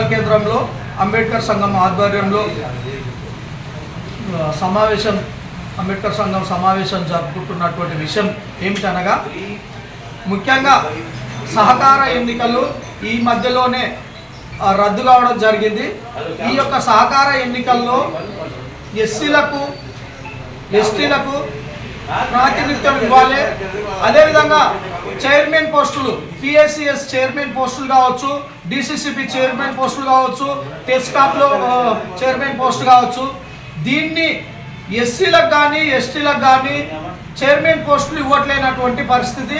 మండల కేంద్రంలో అంబేద్కర్ సంఘం ఆధ్వర్యంలో అంబేద్కర్ సంఘం సమావేశం జరుపుకుంటున్నటువంటి విషయం ఏమిటనగా, ముఖ్యంగా సహకార ఎన్నికలు ఈ మధ్యలోనే రద్దు కావడం జరిగింది. ఈ యొక్క సహకార ఎన్నికల్లో ఎస్సీలకు ఎస్టీలకు ప్రాతినిధ్యం ఇవ్వాలి. అదేవిధంగా చైర్మన్ పోస్టులు, పిఎస్సిఎస్ చైర్మన్ పోస్టులు కావచ్చు, డిసిసిబి చైర్మన్ పోస్టులు కావచ్చు, టెస్కాప్లో చైర్మన్ పోస్టు కావచ్చు, దీన్ని ఎస్సీలకు కానీ ఎస్టీలకు కానీ చైర్మన్ పోస్టులు ఇవ్వట్లేనటువంటి పరిస్థితి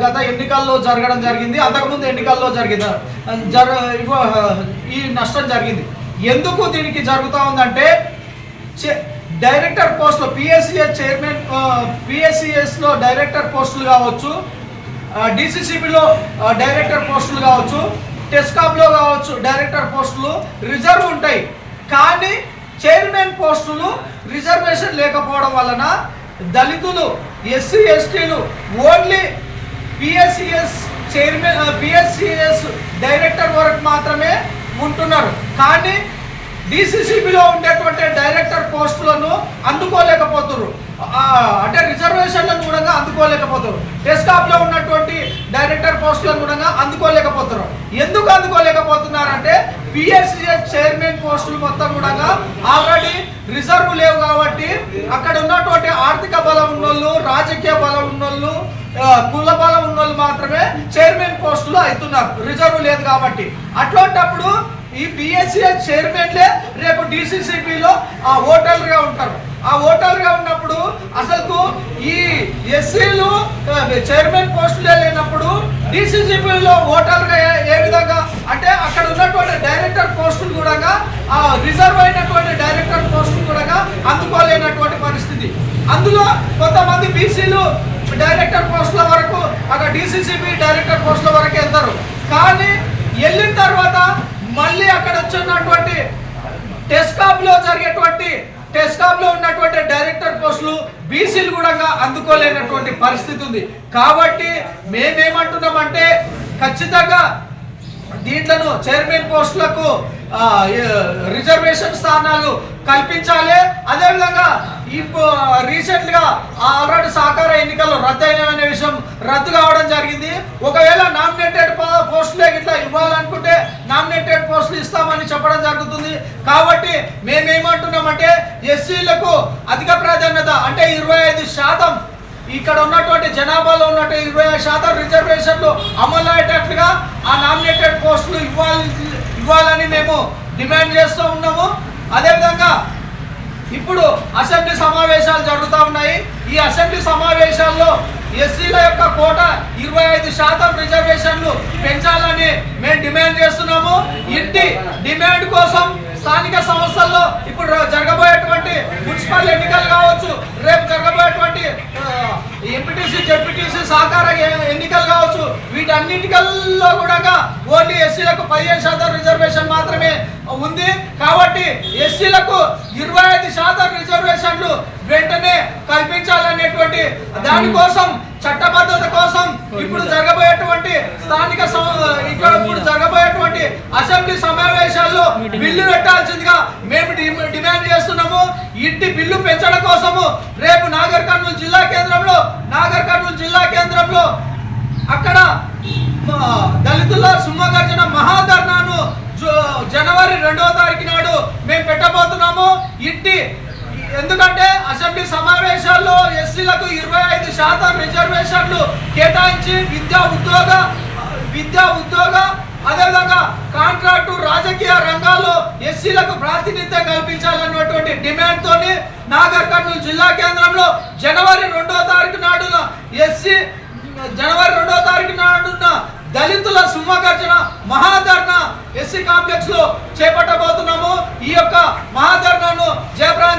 గత ఎన్నికల్లో జరగడం జరిగింది. అంతకుముందు ఎన్నికల్లో ఈ నష్టం జరిగింది. ఎందుకు దీనికి జరుగుతూ ఉందంటే, డైరెక్టర్ పోస్టులు పిఎస్సిఎస్ చైర్మన్ పిఎస్సిఎస్లో డైరెక్టర్ పోస్టులు కావచ్చు, డిసిసిబిలో డైరెక్టర్ పోస్టులు కావచ్చు, టెస్కాప్లో కావచ్చు డైరెక్టర్ పోస్టులు రిజర్వ్ ఉంటాయి. కానీ చైర్మన్ పోస్టులు రిజర్వేషన్ లేకపోవడం వలన దళితులు, ఎస్సీ ఎస్టీలు only PSCS chairman PSCS director వరకు మాత్రమే ఉంటున్నారు. కానీ డిసిసిబిలో ఉండేటువంటి డైరెక్టర్ పోస్టులను అందుకోలేకపోతున్నారు, అంటే రిజర్వేషన్లను కూడా అందుకోలేకపోతారు. టెస్కాప్లో ఉన్నటువంటి డైరెక్టర్ పోస్టులను కూడా అందుకోలేకపోతారు. ఎందుకు అందుకోలేకపోతున్నారంటే, పిఎస్సిఎస్ చైర్మన్ పోస్టులు మొత్తం కూడా ఆల్రెడీ రిజర్వ్ లేవు కాబట్టి అక్కడ ఉన్నటువంటి ఆర్థిక బలం ఉన్నోళ్ళు, రాజకీయ బలం ఉన్నోళ్ళు, కుల బలం ఉన్నోళ్ళు మాత్రమే చైర్మన్ పోస్టులు అవుతున్నారు, రిజర్వ్ లేదు కాబట్టి. అట్లాంటప్పుడు ఈ పిఎస్సిఎస్ చైర్మన్లే రేపు డిసిసిబిలో ఓటర్లుగా ఉంటారు. ఆ ఓటర్లుగా ఉన్నప్పుడు అసలు ఈ ఎస్సీలు చైర్మన్ పోస్టులే లేనప్పుడు డిసిసిబిలో ఓటర్లుగా ఏ విధంగా, అంటే అక్కడ ఉన్నటువంటి డైరెక్టర్ పోస్టులు కూడా రిజర్వ్ అయినటువంటి డైరెక్టర్ పోస్టులు కూడా అందుకోలేనటువంటి పరిస్థితి. అందులో కొంతమంది బీసీలు డైరెక్టర్ పోస్టుల వరకు అక్కడ డిసిసిబి డైరెక్టర్ పోస్టుల వరకు వెళ్తారు. కానీ వెళ్ళిన తర్వాత మళ్ళీ అక్కడ వచ్చినటువంటి టెస్కాప్లో ఉన్నటువంటి డైరెక్టర్ పోస్టులు బీసీలు కూడా అందుకోలేనటువంటి పరిస్థితి ఉంది. కాబట్టి మేమేమంటున్నామంటే, ఖచ్చితంగా దీంట్లను చైర్మన్ పోస్టులకు రిజర్వేషన్ స్థానాలు కల్పించాలి. అదేవిధంగా రీసెంట్గా ఆల్రెడీ సహకార ఎన్నికల్లో రద్దయిన విషయం రద్దు కావడం జరిగింది. ఒకవేళ నామినేటెడ్ పోస్టులే ఇట్లా ఇవ్వాలనుకుంటే నామినేటెడ్ పోస్టులు ఇస్తామని చెప్పడం జరుగుతుంది. కాబట్టి మేమేమంటున్నామంటే, ఎస్సీలకు అధిక ప్రాధాన్యత, అంటే 25% ఇక్కడ ఉన్నటువంటి జనాభాలో ఉన్నటువంటి 25% రిజర్వేషన్లు అమలు అయ్యేటట్లుగా ఆ నామినేటెడ్ పోస్టులు ఇవ్వాలని మేము డిమాండ్ చేస్తూ ఉన్నాము. అదేవిధంగా ఇప్పుడు అసెంబ్లీ సమావేశాలు జరుగుతూ ఉన్నాయి. ఈ అసెంబ్లీ సమావేశాల్లో ఎస్సీల యొక్క కోట 25% రిజర్వేషన్లు పెంచాలని మేము డిమాండ్ చేస్తున్నాము. ఇంటి డిమాండ్ కోసం స్థానిక సంస్థల్లో ఇప్పుడు జరగబోయేటువంటి మున్సిపల్ ఎన్నికలు కావచ్చు, రేపు జరగబోయేటువంటి ఎంపీటీసీ జెడ్పీటీసీ సహకార ఎన్నికలు కావచ్చు, వీటన్నిటికల్లో కూడా ఓన్లీ ఎస్సీలకు 15% రిజర్వేషన్ మాత్రమే ఉంది. కాబట్టి ఎస్సీలకు 25% రిజర్వేషన్లు వెంటనే కల్పించాలనేటువంటి దానికోసం, చట్టబద్ధత కోసం ఇప్పుడు జరగబోయేటువంటి ఇప్పుడు జరగబోయేటువంటి అసెంబ్లీ సమావేశాల్లో బిల్లు పెట్టాల్సిందిగా మేము డిమాండ్ చేస్తున్నాము. ఇంటి బిల్లు పెంచడం కోసము రేపు నాగర్ కర్నూలు జిల్లా కేంద్రంలో అక్కడ దళితుల సింహగర్జన మహాధర్నాను జనవరి 2వ తారీఖు నాడు మేము పెట్టబోతున్నాము. ఎందుకంటే అసెంబ్లీ సమావేశాల్లో ఎస్సీలకు 25% రిజర్వేషన్లు కేటాయించి విద్యా ఉద్యోగ అదేవిధంగా కాంట్రాక్టు రాజకీయ రంగాల్లో ఎస్సీలకు ప్రాతినిధ్యం కల్పించాలన్నటువంటి డిమాండ్ తోని నాగర్ కర్నూలు జిల్లా కేంద్రంలో జనవరి 2వ తారీఖు నాడున దళితుల సింహగర్జన మహాధర్నా ఎస్సీ కాంప్లెక్స్ లో చేపట్టబోతున్నాము. ఈ యొక్క మహాధర్నాను జయప్రద